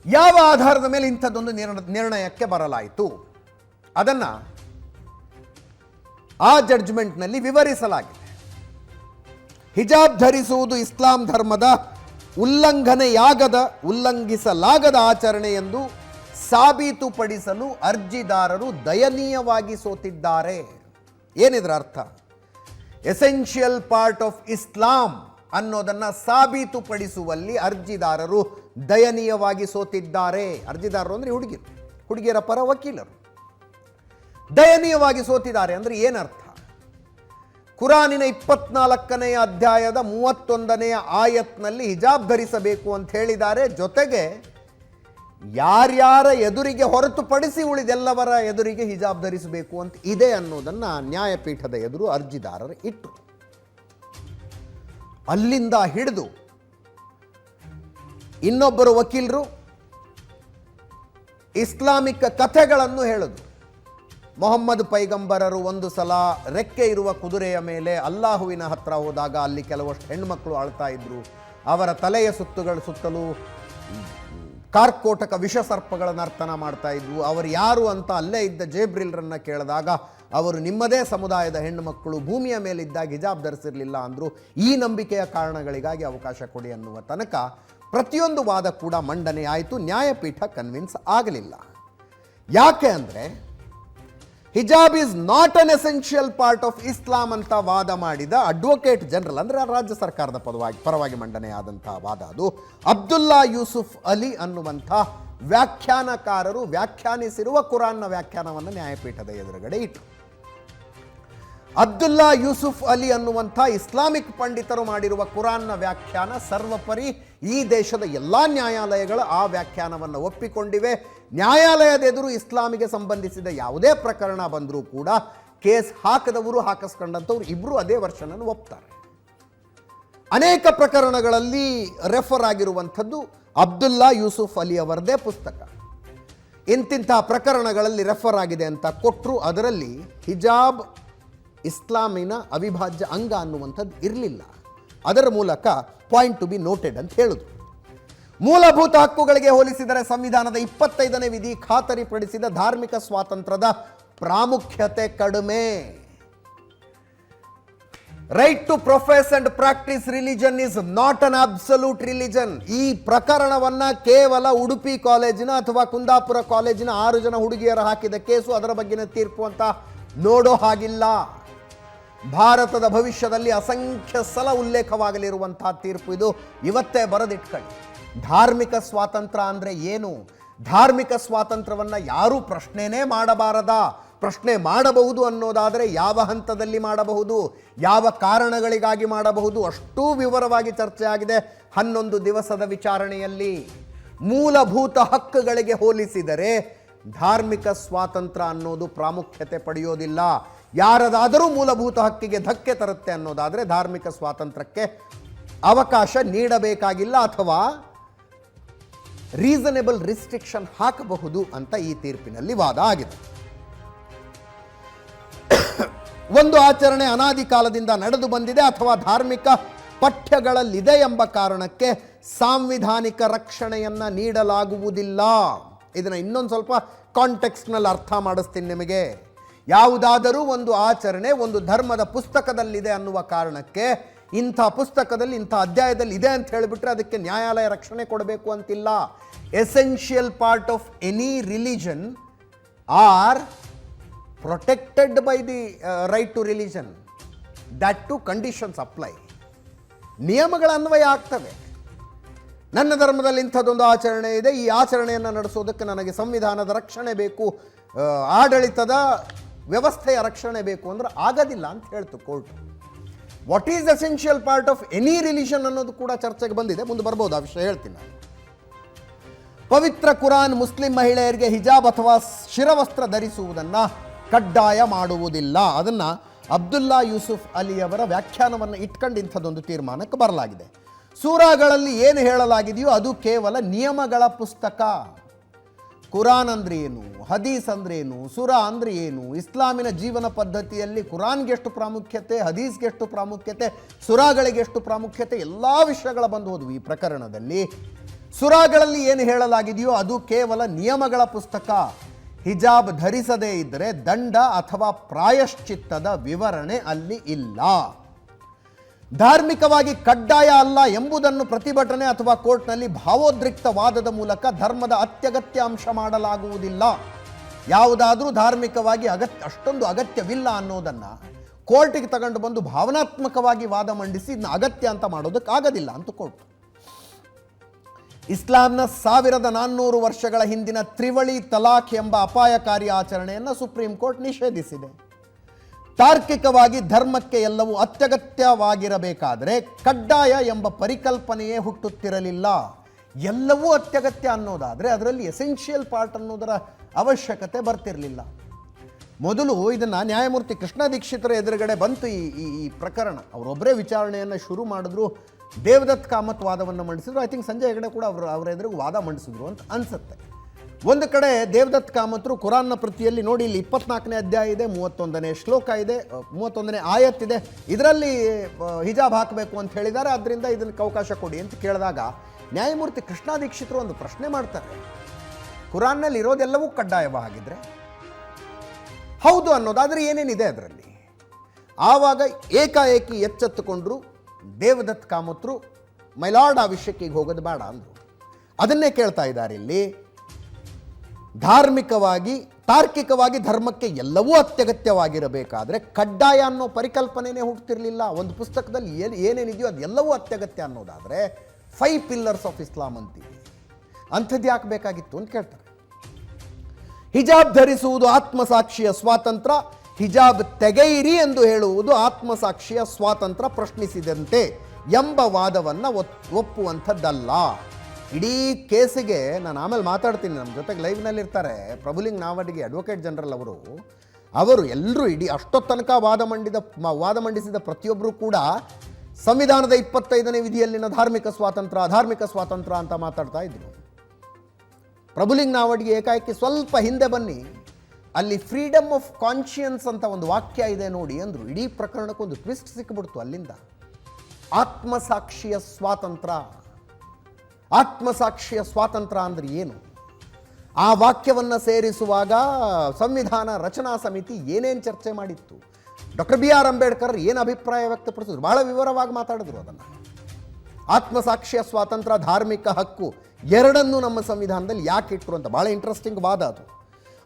ಯಾವ ಆಧಾರದ ಮೇಲೆ ಇಂಥದ್ದೊಂದು ನಿರ್ಣಯಕ್ಕೆ ಬರಲಾಯಿತು ಅದನ್ನು ಆ ಜಡ್ಜ್ಮೆಂಟ್ನಲ್ಲಿ ವಿವರಿಸಲಾಗಿದೆ. ಹಿಜಾಬ್ ಧರಿಸುವುದು ಇಸ್ಲಾಂ ಧರ್ಮದ ಉಲ್ಲಂಘಿಸಲಾಗದ ಆಚರಣೆ ಎಂದು ಸಾಬೀತುಪಡಿಸಲು ಅರ್ಜಿದಾರರು ದಯನೀಯವಾಗಿ ಸೋತಿದ್ದಾರೆ. ಏನಿದ್ರ ಅರ್ಥ? ಎಸೆನ್ಷಿಯಲ್ ಪಾರ್ಟ್ ಆಫ್ ಇಸ್ಲಾಂ ಅನ್ನೋದನ್ನು ಸಾಬೀತುಪಡಿಸುವಲ್ಲಿ ಅರ್ಜಿದಾರರು ದಯನೀಯವಾಗಿ ಸೋತಿದ್ದಾರೆ. ಅರ್ಜಿದಾರರು ಅಂದರೆ ಹುಡುಗಿಯರ ಪರ ವಕೀಲರು. ದಯನೀಯವಾಗಿ ಸೋತಿದ್ದಾರೆ ಅಂದರೆ ಏನರ್ಥ? ಕುರಾನಿನ 24ನೇ ಅಧ್ಯಾಯದ 31ನೇ ಆಯತ್ನಲ್ಲಿ ಹಿಜಾಬ್ ಧರಿಸಬೇಕು ಅಂತ ಹೇಳಿದ್ದಾರೆ. ಜೊತೆಗೆ ಯಾರ್ಯಾರ ಎದುರಿಗೆ ಹೊರತುಪಡಿಸಿ ಉಳಿದೆಲ್ಲವರ ಎದುರಿಗೆ ಹಿಜಾಬ್ ಧರಿಸಬೇಕು ಅಂತ ಇದೆ ಅನ್ನೋದನ್ನು ನ್ಯಾಯಪೀಠದ ಎದುರು ಅರ್ಜಿದಾರರು ಇಟ್ಟರು. ಅಲ್ಲಿಂದ ಹಿಡಿದು ಇನ್ನೊಬ್ಬರು ವಕೀಲರು ಇಸ್ಲಾಮಿಕ್ ಕಥೆಗಳನ್ನು ಹೇಳಿದ್ರು. ಮೊಹಮ್ಮದ್ ಪೈಗಂಬರರು ಒಂದು ಸಲ ರೆಕ್ಕೆ ಇರುವ ಕುದುರೆಯ ಮೇಲೆ ಅಲ್ಲಾಹುವಿನ ಹತ್ರ ಹೋದಾಗ ಅಲ್ಲಿ ಕೆಲವಷ್ಟು ಹೆಣ್ಮಕ್ಳು ಅಳ್ತಾ ಇದ್ರು. ಅವರ ತಲೆಯ ಸುತ್ತಲೂ ಕಾರ್ಕೋಟಕ ವಿಷಸರ್ಪಗಳ ನರ್ತನ ಮಾಡ್ತಾ ಇದ್ವು. ಅವರು ಯಾರು ಅಂತ ಅಲ್ಲೇ ಇದ್ದ ಜೇಬ್ರಿಲ್ರನ್ನ ಕೇಳಿದಾಗ ಅವರು ನಿಮ್ಮದೇ ಸಮುದಾಯದ ಹೆಣ್ಣು ಮಕ್ಕಳು, ಭೂಮಿಯ ಮೇಲಿದ್ದಾಗ ಹಿಜಾಬ್ ಧರಿಸಿರಲಿಲ್ಲ ಅಂದರು. ಈ ನಂಬಿಕೆಯ ಕಾರಣಗಳಿಗಾಗಿ ಅವಕಾಶ ಕೊಡಿ ಅನ್ನುವ ತನಕ ಪ್ರತಿಯೊಂದು ವಾದ ಕೂಡ ಮಂಡನೆ ಆಯಿತು. ನ್ಯಾಯಪೀಠ ಕನ್ವಿನ್ಸ್ ಆಗಲಿಲ್ಲ. ಯಾಕೆ ಅಂದರೆ ಹಿಜಾಬ್ is not an essential part of ಇಸ್ಲಾಂ ಅಂತ ವಾದ ಮಾಡಿದ ಅಡ್ವೊಕೇಟ್ ಜನರಲ್, ಅಂದರೆ ರಾಜ್ಯ ಸರ್ಕಾರದ ಪರವಾಗಿ ಮಂಡನೆಯಾದಂತಹ ವಾದ, ಅದು ಅಬ್ದುಲ್ಲಾ ಯೂಸುಫ್ ಅಲಿ ಅನ್ನುವಂಥ ವ್ಯಾಖ್ಯಾನಕಾರರು ವ್ಯಾಖ್ಯಾನಿಸಿರುವ ಕುರಾನ್ನ ವ್ಯಾಖ್ಯಾನವನ್ನು ನ್ಯಾಯಪೀಠದ ಎದುರುಗಡೆ ಇಟ್ಟರು. ಅಬ್ದುಲ್ಲಾ ಯೂಸುಫ್ ಅಲಿ ಅನ್ನುವಂಥ ಇಸ್ಲಾಮಿಕ್ ಪಂಡಿತರು ಮಾಡಿರುವ ಕುರಾನ್ನ ವ್ಯಾಖ್ಯಾನ ಸರ್ವಪರಿ. ಈ ದೇಶದ ಎಲ್ಲ ನ್ಯಾಯಾಲಯಗಳು ಆ ವ್ಯಾಖ್ಯಾನವನ್ನು ಒಪ್ಪಿಕೊಂಡಿವೆ. ನ್ಯಾಯಾಲಯದ ಎದುರು ಇಸ್ಲಾಮಿಗೆ ಸಂಬಂಧಿಸಿದ ಯಾವುದೇ ಪ್ರಕರಣ ಬಂದರೂ ಕೂಡ ಕೇಸ್ ಹಾಕದವರು ಹಾಕಿಸ್ಕೊಂಡಂಥವ್ರು ಇಬ್ಬರು ಅದೇ ವರ್ಷನನ್ನು ಒಪ್ತಾರೆ. ಅನೇಕ ಪ್ರಕರಣಗಳಲ್ಲಿ ರೆಫರ್ ಆಗಿರುವಂಥದ್ದು ಅಬ್ದುಲ್ಲಾ ಯೂಸುಫ್ ಅಲಿ ಅವರದೇ ಪುಸ್ತಕ. ಇಂತಿಂಥ ಪ್ರಕರಣಗಳಲ್ಲಿ ರೆಫರ್ ಆಗಿದೆ ಅಂತ ಕೊಟ್ಟರು. ಅದರಲ್ಲಿ ಹಿಜಾಬ್ ಇಸ್ಲಾಮಿನ ಅವಿಭಾಜ್ಯ ಅಂಗ ಅನ್ನುವಂಥದ್ದು ಇರಲಿಲ್ಲ. ಅದರ ಮೂಲಕ ಪಾಯಿಂಟ್ ಟು ಬಿ ನೋಟೆಡ್ ಅಂತ ಹೇಳಿದ್ರು. ಮೂಲಭೂತ ಹಕ್ಕುಗಳಿಗೆ ಹೋಲಿಸಿದರೆ ಸಂವಿಧಾನದ 25ನೇ ವಿಧಿ ಖಾತರಿಪಡಿಸಿದ ಧಾರ್ಮಿಕ ಸ್ವಾತಂತ್ರ್ಯದ ಪ್ರಾಮುಖ್ಯತೆ ಕಡಿಮೆ. Right to profess and practice religion is not an absolute religion. ಈ ಪ್ರಕರಣವನ್ನ ಕೇವಲ ಉಡುಪಿ ಕಾಲೇಜಿನ ಅಥವಾ ಕುಂದಾಪುರ ಕಾಲೇಜಿನ 6 ಜನ ಹುಡುಗಿಯರು ಹಾಕಿದ ಕೇಸು, ಅದರ ಬಗ್ಗೆನ ತೀರ್ಪು ಅಂತ ನೋಡೋ ಹಾಗಿಲ್ಲ. ಭಾರತದ ಭವಿಷ್ಯದಲ್ಲಿ ಅಸಂಖ್ಯ ಸಲ ಉಲ್ಲೇಖವಾಗಲಿರುವಂತಹ ತೀರ್ಪು ಇದು. ಇವತ್ತೇ ಬರೆದಿಟ್ಕೊಳ್ಳಿ. ಧಾರ್ಮಿಕ ಸ್ವಾತಂತ್ರ್ಯ ಅಂದರೆ ಏನು? ಧಾರ್ಮಿಕ ಸ್ವಾತಂತ್ರ್ಯವನ್ನು ಯಾರೂ ಪ್ರಶ್ನೆನೇ ಮಾಡಬಾರದ. ಪ್ರಶ್ನೆ ಮಾಡಬಹುದು ಅನ್ನೋದಾದರೆ ಯಾವ ಹಂತದಲ್ಲಿ ಮಾಡಬಹುದು, ಯಾವ ಕಾರಣಗಳಿಗಾಗಿ ಮಾಡಬಹುದು, ಅಷ್ಟೂ ವಿವರವಾಗಿ ಚರ್ಚೆ ಆಗಿದೆ 11 ದಿವಸದ ವಿಚಾರಣೆಯಲ್ಲಿ. ಮೂಲಭೂತ ಹಕ್ಕುಗಳಿಗೆ ಹೋಲಿಸಿದರೆ ಧಾರ್ಮಿಕ ಸ್ವಾತಂತ್ರ್ಯ ಅನ್ನೋದು ಪ್ರಾಮುಖ್ಯತೆ ಪಡೆಯೋದಿಲ್ಲ. ಯಾರದಾದರೂ ಮೂಲಭೂತ ಹಕ್ಕಿಗೆ ಧಕ್ಕೆ ತರುತ್ತೆ ಅನ್ನೋದಾದರೆ ಧಾರ್ಮಿಕ ಸ್ವಾತಂತ್ರ್ಯಕ್ಕೆ ಅವಕಾಶ ನೀಡಬೇಕಾಗಿಲ್ಲ ಅಥವಾ ರೀಸನೇಬಲ್ ರಿಸ್ಟ್ರಿಕ್ಷನ್ ಹಾಕಬಹುದು ಅಂತ ಈ ತೀರ್ಪಿನಲ್ಲಿ ವಾದ ಆಗಿದೆ. ಒಂದು ಆಚರಣೆ ಅನಾದಿ ಕಾಲದಿಂದ ನಡೆದು ಬಂದಿದೆ ಅಥವಾ ಧಾರ್ಮಿಕ ಪಠ್ಯಗಳಲ್ಲಿದೆ ಎಂಬ ಕಾರಣಕ್ಕೆ ಸಾಂವಿಧಾನಿಕ ರಕ್ಷಣೆಯನ್ನು ನೀಡಲಾಗುವುದಿಲ್ಲ. ಇದನ್ನು ಇನ್ನೊಂದು ಸ್ವಲ್ಪ ಕಾಂಟೆಕ್ಸ್ಟ್ನಲ್ಲಿ ಅರ್ಥ ಮಾಡಿಸ್ತೀನಿ ನಿಮಗೆ. ಯಾವುದಾದರೂ ಒಂದು ಆಚರಣೆ ಒಂದು ಧರ್ಮದ ಪುಸ್ತಕದಲ್ಲಿದೆ ಅನ್ನುವ ಕಾರಣಕ್ಕೆ ಇಂಥ ಪುಸ್ತಕದಲ್ಲಿ ಇಂಥ ಅಧ್ಯಾಯದಲ್ಲಿ ಇದೆ ಅಂತ ಹೇಳಿಬಿಟ್ರೆ ಅದಕ್ಕೆ ನ್ಯಾಯಾಲಯ ರಕ್ಷಣೆ ಕೊಡಬೇಕು ಅಂತಿಲ್ಲ. Essential part of any religion are protected by the right to religion. That too conditions apply. ನಿಯಮಗಳ ಅನ್ವಯ ಆಗ್ತವೆ. ನನ್ನ ಧರ್ಮದಲ್ಲಿ ಇಂಥದ್ದೊಂದು ಆಚರಣೆ ಇದೆ, ಈ ಆಚರಣೆಯನ್ನು ನಡೆಸೋದಕ್ಕೆ ನನಗೆ ಸಂವಿಧಾನದ ರಕ್ಷಣೆ ಬೇಕು, ಆಡಳಿತದ ವ್ಯವಸ್ಥೆಯ ರಕ್ಷಣೆ ಬೇಕು ಅಂದ್ರೆ ಆಗೋದಿಲ್ಲ ಅಂತ ಹೇಳ್ತು court. What is essential part of any religion ಅನ್ನೋದು ಕೂಡ ಚರ್ಚೆಗೆ ಬಂದಿದೆ. ಮುಂದೆ ಬರ್ಬೋದು, ಆ ವಿಷಯ ಹೇಳ್ತೀನಿ ನಾನು. ಪವಿತ್ರ ಕುರಾನ್ ಮುಸ್ಲಿಂ ಮಹಿಳೆಯರಿಗೆ ಹಿಜಾಬ್ ಅಥವಾ ಶಿರವಸ್ತ್ರ ಧರಿಸುವುದನ್ನು ಕಡ್ಡಾಯ ಮಾಡುವುದಿಲ್ಲ. ಅದನ್ನು ಅಬ್ದುಲ್ಲಾ ಯೂಸುಫ್ ಅಲಿಯವರ ವ್ಯಾಖ್ಯಾನವನ್ನು ಇಟ್ಕೊಂಡು ಇಂಥದ್ದೊಂದು ತೀರ್ಮಾನಕ್ಕೆ ಬರಲಾಗಿದೆ. ಸೂರಾಗಳಲ್ಲಿ ಏನು ಹೇಳಲಾಗಿದೆಯೋ ಅದು ಕೇವಲ ನಿಯಮಗಳ ಪುಸ್ತಕ. ಕುರಾನ್ ಅಂದ್ರೆ ಏನು, ಹದೀಸ್ ಅಂದ್ರೆ ಏನು, ಸುರಾ ಅಂದ್ರೆ ಏನು, ಇಸ್ಲಾಮಿನ ಜೀವನ ಪದ್ಧತಿಯಲ್ಲಿ ಕುರಾನ್ಗೆ ಎಷ್ಟು ಪ್ರಾಮುಖ್ಯತೆ, ಹದೀಸ್ಗೆ ಎಷ್ಟು ಪ್ರಾಮುಖ್ಯತೆ, ಸುರಾಗಳಿಗೆ ಎಷ್ಟು ಪ್ರಾಮುಖ್ಯತೆ, ಎಲ್ಲ ವಿಷಯಗಳ ಬಂದು ಹೋದವು ಈ ಪ್ರಕರಣದಲ್ಲಿ. ಸುರಾಗಳಲ್ಲಿ ಏನು ಹೇಳಲಾಗಿದೆಯೋ ಅದು ಕೇವಲ ನಿಯಮಗಳ ಪುಸ್ತಕ. ಹಿಜಾಬ್ ಧರಿಸದೇ ಇದ್ದರೆ ದಂಡ ಅಥವಾ ಪ್ರಾಯಶ್ಚಿತ್ತದ ವಿವರಣೆ ಅಲ್ಲಿ ಇಲ್ಲ. ಧಾರ್ಮಿಕವಾಗಿ ಕಡ್ಡಾಯ ಅಲ್ಲ ಎಂಬುದನ್ನು ಪ್ರತಿಭಟನೆ ಅಥವಾ ಕೋರ್ಟ್ನಲ್ಲಿ ಭಾವೋದ್ರಿಕ್ತ ವಾದದ ಮೂಲಕ ಧರ್ಮದ ಅತ್ಯಗತ್ಯ ಅಂಶ ಮಾಡಲಾಗುವುದಿಲ್ಲ. ಯಾವುದಾದ್ರೂ ಧಾರ್ಮಿಕವಾಗಿ ಅಷ್ಟೊಂದು ಅಗತ್ಯವಿಲ್ಲ ಅನ್ನೋದನ್ನು ಕೋರ್ಟಿಗೆ ತಗೊಂಡು ಬಂದು ಭಾವನಾತ್ಮಕವಾಗಿ ವಾದ ಮಂಡಿಸಿ ಇದನ್ನ ಅಗತ್ಯ ಅಂತ ಮಾಡೋದಕ್ಕಾಗೋದಿಲ್ಲ ಅಂತ ಕೋರ್ಟ್. ಇಸ್ಲಾಂನ 1400 ವರ್ಷಗಳ ಹಿಂದಿನ ತ್ರಿವಳಿ ತಲಾಖ್ ಎಂಬ ಅಪಾಯಕಾರಿ ಆಚರಣೆಯನ್ನು ಸುಪ್ರೀಂ ಕೋರ್ಟ್ ನಿಷೇಧಿಸಿದೆ. ತಾರ್ಕಿಕವಾಗಿ ಧರ್ಮಕ್ಕೆ ಎಲ್ಲವೂ ಅತ್ಯಗತ್ಯವಾಗಿರಬೇಕಾದರೆ ಕಡ್ಡಾಯ ಎಂಬ ಪರಿಕಲ್ಪನೆಯೇ ಹುಟ್ಟುತ್ತಿರಲಿಲ್ಲ. ಎಲ್ಲವೂ ಅತ್ಯಗತ್ಯ ಅನ್ನೋದಾದರೆ ಅದರಲ್ಲಿ ಎಸೆನ್ಷಿಯಲ್ ಪಾರ್ಟ್ ಅನ್ನೋದರ ಅವಶ್ಯಕತೆ ಬರ್ತಿರಲಿಲ್ಲ. ಮೊದಲು ಇದನ್ನು ನ್ಯಾಯಮೂರ್ತಿ ಕೃಷ್ಣ ದೀಕ್ಷಿತರ ಎದುರುಗಡೆ ಬಂತು ಈ ಪ್ರಕರಣ. ಅವರೊಬ್ಬರೇ ವಿಚಾರಣೆಯನ್ನು ಶುರು ಮಾಡಿದ್ರು. ದೇವದತ್ ಕಾಮತ್ ವಾದವನ್ನು ಮಂಡಿಸಿದ್ರು. ಐ ಥಿಂಕ್ ಸಂಜಯ್ ಹೆಗಡೆ ಕೂಡ ಅವರ ಎದುರಿಗೆ ವಾದ ಮಂಡಿಸಿದ್ರು ಅಂತ ಅನಿಸುತ್ತೆ. ಒಂದು ಕಡೆ ದೇವದತ್ ಕಾಮತ್ರು ಕುರಾನ್ನ ಪ್ರತಿಯಲ್ಲಿ ನೋಡಿ, ಇಲ್ಲಿ 24ನೇ ಅಧ್ಯಾಯ ಇದೆ, 31ನೇ ಶ್ಲೋಕ ಇದೆ, 31ನೇ ಆಯತ್ ಇದೆ, ಇದರಲ್ಲಿ ಹಿಜಾಬ್ ಹಾಕಬೇಕು ಅಂತ ಹೇಳಿದ್ದಾರೆ, ಅದರಿಂದ ಇದಕ್ಕೆ ಅವಕಾಶ ಕೊಡಿ ಅಂತ ಕೇಳಿದಾಗ ನ್ಯಾಯಮೂರ್ತಿ ಕೃಷ್ಣ ದೀಕ್ಷಿತರು ಒಂದು ಪ್ರಶ್ನೆ ಮಾಡ್ತಾರೆ, ಕುರಾನ್ನಲ್ಲಿ ಇರೋದೆಲ್ಲವೂ ಕಡ್ಡಾಯವಾಗಿದ್ದರೆ ಹೌದು ಅನ್ನೋದಾದರೆ ಏನೇನಿದೆ ಅದರಲ್ಲಿ? ಆವಾಗ ಏಕಾಏಕಿ ಎಚ್ಚೆತ್ತುಕೊಂಡ್ರು ದೇವದತ್ ಕಾಮತ್ರು, ಮೈಲಾರ್ಡ್ ಆ ವಿಷಯಕ್ಕೆ ಈಗ ಹೋಗೋದು ಬೇಡ ಅಂದರು. ಅದನ್ನೇ ಕೇಳ್ತಾ ಇದ್ದಾರೆ ಇಲ್ಲಿ. ತಾರ್ಕಿಕವಾಗಿ ಧರ್ಮಕ್ಕೆ ಎಲ್ಲವೂ ಅತ್ಯಗತ್ಯವಾಗಿರಬೇಕಾದ್ರೆ ಕಡ್ಡಾಯ ಅನ್ನೋ ಪರಿಕಲ್ಪನೆಯೇ ಹುಟ್ಟುತ್ತಿರಲಿಲ್ಲ. ಒಂದು ಪುಸ್ತಕದಲ್ಲಿ ಏನೇನಿದೆಯೋ ಅದು ಎಲ್ಲವೂ ಅತ್ಯಗತ್ಯ ಅನ್ನೋದಾದರೆ 5 ಪಿಲ್ಲರ್ಸ್ ಆಫ್ ಇಸ್ಲಾಂ ಅಂತೀವಿ, ಅಂಥದ್ದು ಯಾಕೆ ಬೇಕಾಗಿತ್ತು ಅಂತ ಕೇಳ್ತಾರೆ. ಹಿಜಾಬ್ ಧರಿಸುವುದು ಆತ್ಮಸಾಕ್ಷಿಯ ಸ್ವಾತಂತ್ರ್ಯ, ಹಿಜಾಬ್ ತೆಗೆಯಿರಿ ಎಂದು ಹೇಳುವುದು ಆತ್ಮಸಾಕ್ಷಿಯ ಸ್ವಾತಂತ್ರ್ಯ ಪ್ರಶ್ನಿಸಿದಂತೆ ಎಂಬ ವಾದವನ್ನು ಒಪ್ಪುವಂಥದ್ದಲ್ಲ. ಇಡೀ ಕೇಸಿಗೆ ನಾನು ಆಮೇಲೆ ಮಾತಾಡ್ತೀನಿ, ನಮ್ಮ ಜೊತೆಗೆ ಲೈವ್ನಲ್ಲಿರ್ತಾರೆ ಪ್ರಭುಲಿಂಗ್ ನಾವಡಿಗೆ ಅಡ್ವೊಕೇಟ್ ಜನರಲ್ ಅವರು ಎಲ್ಲರೂ ಇಡೀ ಅಷ್ಟೊತ್ತು ತನಕ ವಾದ ಮಂಡಿಸಿದ ಪ್ರತಿಯೊಬ್ಬರು ಕೂಡ ಸಂವಿಧಾನದ 25ನೇ ವಿಧಿಯಲ್ಲಿನ ಧಾರ್ಮಿಕ ಸ್ವಾತಂತ್ರ್ಯ ಅಂತ ಮಾತಾಡ್ತಾ ಇದ್ರು. ಪ್ರಭುಲಿಂಗ್ ನಾವಡಿಗೆ ಏಕಾಏಕಿ ಸ್ವಲ್ಪ ಹಿಂದೆ ಬನ್ನಿ, ಅಲ್ಲಿ ಫ್ರೀಡಮ್ ಆಫ್ ಕಾನ್ಷಿಯನ್ಸ್ ಅಂತ ಒಂದು ವಾಕ್ಯ ಇದೆ ನೋಡಿ ಅಂದರು. ಇಡೀ ಪ್ರಕರಣಕ್ಕೊಂದು ಟ್ವಿಸ್ಟ್ ಸಿಕ್ಕಿಬಿಡ್ತು ಅಲ್ಲಿಂದ. ಆತ್ಮಸಾಕ್ಷಿಯ ಸ್ವಾತಂತ್ರ್ಯ ಅಂದರೆ ಏನು? ಆ ವಾಕ್ಯವನ್ನು ಸೇರಿಸುವಾಗ ಸಂವಿಧಾನ ರಚನಾ ಸಮಿತಿ ಏನೇನು ಚರ್ಚೆ ಮಾಡಿತ್ತು, ಡಾಕ್ಟರ್ BR ಅಂಬೇಡ್ಕರ್ ಏನು ಅಭಿಪ್ರಾಯ ವ್ಯಕ್ತಪಡಿಸಿದ್ರು, ಬಹಳ ವಿವರವಾಗಿ ಮಾತಾಡಿದ್ರು. ಅದನ್ನು ಆತ್ಮಸಾಕ್ಷಿಯ ಸ್ವಾತಂತ್ರ್ಯ, ಧಾರ್ಮಿಕ ಹಕ್ಕು ಎರಡನ್ನೂ ನಮ್ಮ ಸಂವಿಧಾನದಲ್ಲಿ ಯಾಕೆ ಇಟ್ಟರು ಅಂತ ಬಹಳ ಇಂಟ್ರೆಸ್ಟಿಂಗ್ ವಾದ ಅದು.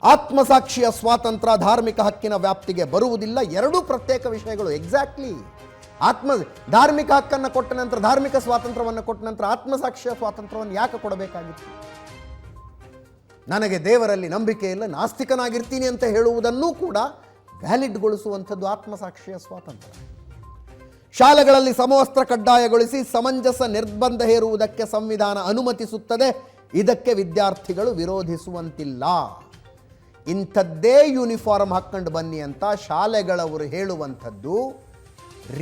ಆತ್ಮಸಾಕ್ಷಿಯ ಸ್ವಾತಂತ್ರ್ಯ ಧಾರ್ಮಿಕ ಹಕ್ಕಿನ ವ್ಯಾಪ್ತಿಗೆ ಬರುವುದಿಲ್ಲ, ಎರಡೂ ಪ್ರತ್ಯೇಕ ವಿಷಯಗಳು. ಎಕ್ಸಾಕ್ಟ್ಲಿ. ಧಾರ್ಮಿಕ ಹಕ್ಕನ್ನು ಕೊಟ್ಟ ನಂತರ, ಧಾರ್ಮಿಕ ಸ್ವಾತಂತ್ರ್ಯವನ್ನು ಕೊಟ್ಟ ನಂತರ ಆತ್ಮಸಾಕ್ಷಿಯ ಸ್ವಾತಂತ್ರ್ಯವನ್ನು ಯಾಕೆ ಕೊಡಬೇಕಾಗಿತ್ತು? ನನಗೆ ದೇವರಲ್ಲಿ ನಂಬಿಕೆ ಇಲ್ಲ, ನಾಸ್ತಿಕನಾಗಿರ್ತೀನಿ ಅಂತ ಹೇಳುವುದನ್ನೂ ಕೂಡ ವ್ಯಾಲಿಡ್ಗೊಳಿಸುವಂಥದ್ದು ಆತ್ಮಸಾಕ್ಷಿಯ ಸ್ವಾತಂತ್ರ್ಯ. ಶಾಲೆಗಳಲ್ಲಿ ಸಮವಸ್ತ್ರ ಕಡ್ಡಾಯಗೊಳಿಸಿ ಸಮಂಜಸ ನಿರ್ಬಂಧ ಹೇರುವುದಕ್ಕೆ ಸಂವಿಧಾನ ಅನುಮತಿಸುತ್ತದೆ. ಇದಕ್ಕೆ ವಿದ್ಯಾರ್ಥಿಗಳು ವಿರೋಧಿಸುವಂತಿಲ್ಲ. ಇಂಥದ್ದೇ ಯೂನಿಫಾರ್ಮ್ ಹಾಕ್ಕೊಂಡು ಬನ್ನಿ ಅಂತ ಶಾಲೆಗಳವರು ಹೇಳುವಂಥದ್ದು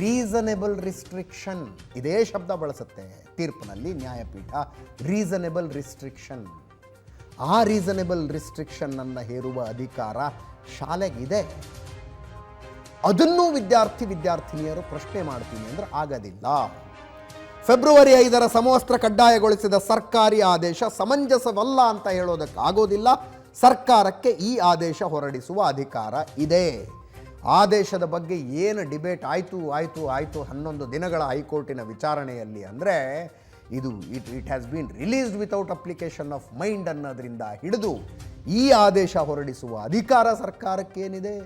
ರೀಸನೇಬಲ್ ರಿಸ್ಟ್ರಿಕ್ಷನ್. ಇದೇ ಶಬ್ದ ಬಳಸುತ್ತೆ ತೀರ್ಪಿನಲ್ಲಿ ನ್ಯಾಯಪೀಠ, ರೀಸನೇಬಲ್ ರಿಸ್ಟ್ರಿಕ್ಷನ್. ಆ ರೀಸನೇಬಲ್ ರಿಸ್ಟ್ರಿಕ್ಷನ್ನನ್ನು ಹೇರುವ ಅಧಿಕಾರ ಶಾಲೆಗಿದೆ. ಅದನ್ನೂ ವಿದ್ಯಾರ್ಥಿನಿಯರು ಪ್ರಶ್ನೆ ಮಾಡ್ತೀನಿ ಅಂದರೆ ಆಗೋದಿಲ್ಲ. ಫೆಬ್ರವರಿ 5ರ ಸಮವಸ್ತ್ರ ಕಡ್ಡಾಯಗೊಳಿಸಿದ ಸರ್ಕಾರಿ ಆದೇಶ ಸಮಂಜಸವಲ್ಲ ಅಂತ ಹೇಳೋದಕ್ಕೆ ಆಗೋದಿಲ್ಲ. ಸರ್ಕಾರಕ್ಕೆ ಈ ಆದೇಶ ಹೊರಡಿಸುವ ಅಧಿಕಾರ ಇದೆ. ಆದೇಶದ ಬಗ್ಗೆ ಏನು ಡಿಬೇಟ್ ಆಯಿತು 11 ದಿನಗಳ ಹೈಕೋರ್ಟಿನ ವಿಚಾರಣೆಯಲ್ಲಿ ಅಂದರೆ it has been released without application of mind ಅನ್ನೋದ್ರಿಂದ ಹಿಡಿದು ಈ ಆದೇಶ ಹೊರಡಿಸುವ ಅಧಿಕಾರ ಸರ್ಕಾರಕ್ಕೇನಿದೆ?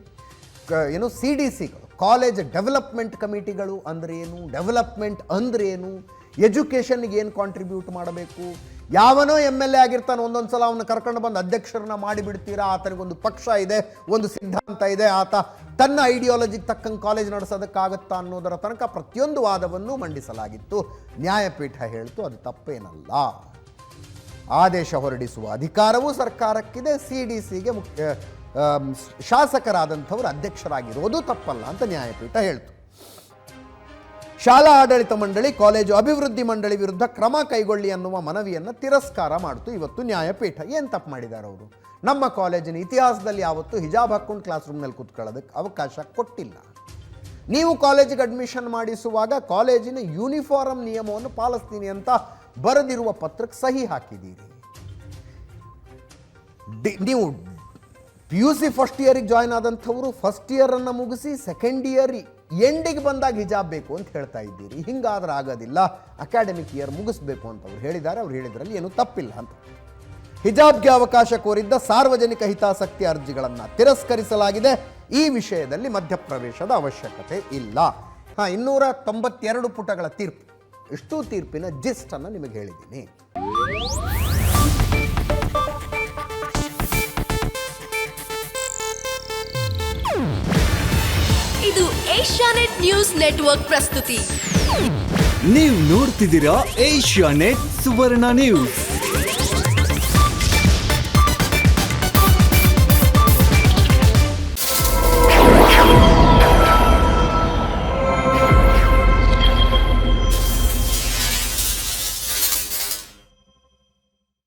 CDCಗಳು, ಕಾಲೇಜ್ ಡೆವಲಪ್ಮೆಂಟ್ ಕಮಿಟಿಗಳು ಅಂದರೆ ಏನು, ಡೆವಲಪ್ಮೆಂಟ್ ಅಂದರೆ ಏನು, ಎಜುಕೇಷನ್ಗೆ ಏನು ಕಾಂಟ್ರಿಬ್ಯೂಟ್ ಮಾಡಬೇಕು? ಯಾವನೋ MLA ಆಗಿರ್ತಾನೆ, ಒಂದೊಂದು ಸಲ ಅವನ್ನ ಕರ್ಕೊಂಡು ಬಂದು ಅಧ್ಯಕ್ಷರನ್ನ ಮಾಡಿಬಿಡ್ತೀರಾ, ಆತನಿಗೊಂದು ಪಕ್ಷ ಇದೆ, ಒಂದು ಸಿದ್ಧಾಂತ ಇದೆ, ಆತ ತನ್ನ ಐಡಿಯಾಲಜಿಗೆ ತಕ್ಕಂಗೆ ಕಾಲೇಜ್ ನಡೆಸೋದಕ್ಕಾಗತ್ತಾ ಅನ್ನೋದರ ತನಕ ಪ್ರತಿಯೊಂದು ವಾದವನ್ನು ಮಂಡಿಸಲಾಗಿತ್ತು. ನ್ಯಾಯಪೀಠ ಹೇಳ್ತು ಅದು ತಪ್ಪೇನಲ್ಲ. ಆದೇಶ ಹೊರಡಿಸುವ ಅಧಿಕಾರವೂ ಸರ್ಕಾರಕ್ಕಿದೆ. CDCಗೆ ಶಾಸಕರಾದಂಥವರು ಅಧ್ಯಕ್ಷರಾಗಿರೋದು ತಪ್ಪಲ್ಲ ಅಂತ ನ್ಯಾಯಪೀಠ ಹೇಳ್ತು. ಶಾಲಾ ಆಡಳಿತ ಮಂಡಳಿ, ಕಾಲೇಜು ಅಭಿವೃದ್ಧಿ ಮಂಡಳಿ ವಿರುದ್ಧ ಕ್ರಮ ಕೈಗೊಳ್ಳಿ ಅನ್ನುವ ಮನವಿಯನ್ನು ತಿರಸ್ಕಾರ ಮಾಡಿತು ಇವತ್ತು ನ್ಯಾಯಪೀಠ. ಏನು ತಪ್ಪು ಮಾಡಿದ್ದಾರೆ ಅವರು? ನಮ್ಮ ಕಾಲೇಜಿನ ಇತಿಹಾಸದಲ್ಲಿ ಯಾವತ್ತೂ ಹಿಜಾಬ್ ಹಾಕ್ಕೊಂಡು ಕ್ಲಾಸ್ ರೂಮ್ನಲ್ಲಿ ಕೂತ್ಕೊಳ್ಳೋದಕ್ಕೆ ಅವಕಾಶ ಕೊಟ್ಟಿಲ್ಲ. ನೀವು ಕಾಲೇಜಿಗೆ ಅಡ್ಮಿಷನ್ ಮಾಡಿಸುವಾಗ ಕಾಲೇಜಿನ ಯೂನಿಫಾರ್ಮ್ ನಿಯಮವನ್ನು ಪಾಲಿಸ್ತೀನಿ ಅಂತ ಬರೆದಿರುವ ಪತ್ರಕ್ಕೆ ಸಹಿ ಹಾಕಿದ್ದೀರಿ. ನೀವು PUC ಫಸ್ಟ್ ಇಯರಿಗೆ ಜಾಯ್ನ್ ಆದಂಥವರು ಫಸ್ಟ್ ಇಯರನ್ನು ಮುಗಿಸಿ ಸೆಕೆಂಡ್ ಇಯರ್ ಎಂಡಿಗೆ ಬಂದಾಗ ಹಿಜಾಬ್ ಬೇಕು ಅಂತ ಹೇಳ್ತಾ ಇದ್ದೀರಿ. ಹಿಂಗಾದ್ರೆ ಆಗೋದಿಲ್ಲ, ಅಕಾಡೆಮಿಕ್ ಇಯರ್ ಮುಗಿಸ್ಬೇಕು ಅಂತ ಅವ್ರು ಹೇಳಿದ್ದಾರೆ. ಅವ್ರು ಹೇಳಿದ್ರಲ್ಲಿ ಏನು ತಪ್ಪಿಲ್ಲ ಅಂತ. ಹಿಜಾಬ್ಗೆ ಅವಕಾಶ ಕೋರಿದ್ದ ಸಾರ್ವಜನಿಕ ಹಿತಾಸಕ್ತಿ ಅರ್ಜಿಗಳನ್ನು ತಿರಸ್ಕರಿಸಲಾಗಿದೆ. ಈ ವಿಷಯದಲ್ಲಿ ಮಧ್ಯಪ್ರವೇಶದ ಅವಶ್ಯಕತೆ ಇಲ್ಲ. 292 ಪುಟಗಳ ತೀರ್ಪು. ಇಷ್ಟು ತೀರ್ಪಿನ ಜಿಸ್ಟ್ ಅನ್ನು ನಿಮಗೆ ಹೇಳಿದ್ದೀನಿ. ಇದು ಏಷ್ಯಾನೆಟ್ ನ್ಯೂಸ್ ನೆಟ್ವರ್ಕ್ ಪ್ರಸ್ತುತಿ. ನೀವು ನೋಡ್ತಿದ್ದೀರಾ ಏಷ್ಯಾನೆಟ್ ಸುವರ್ಣ ನ್ಯೂಸ್.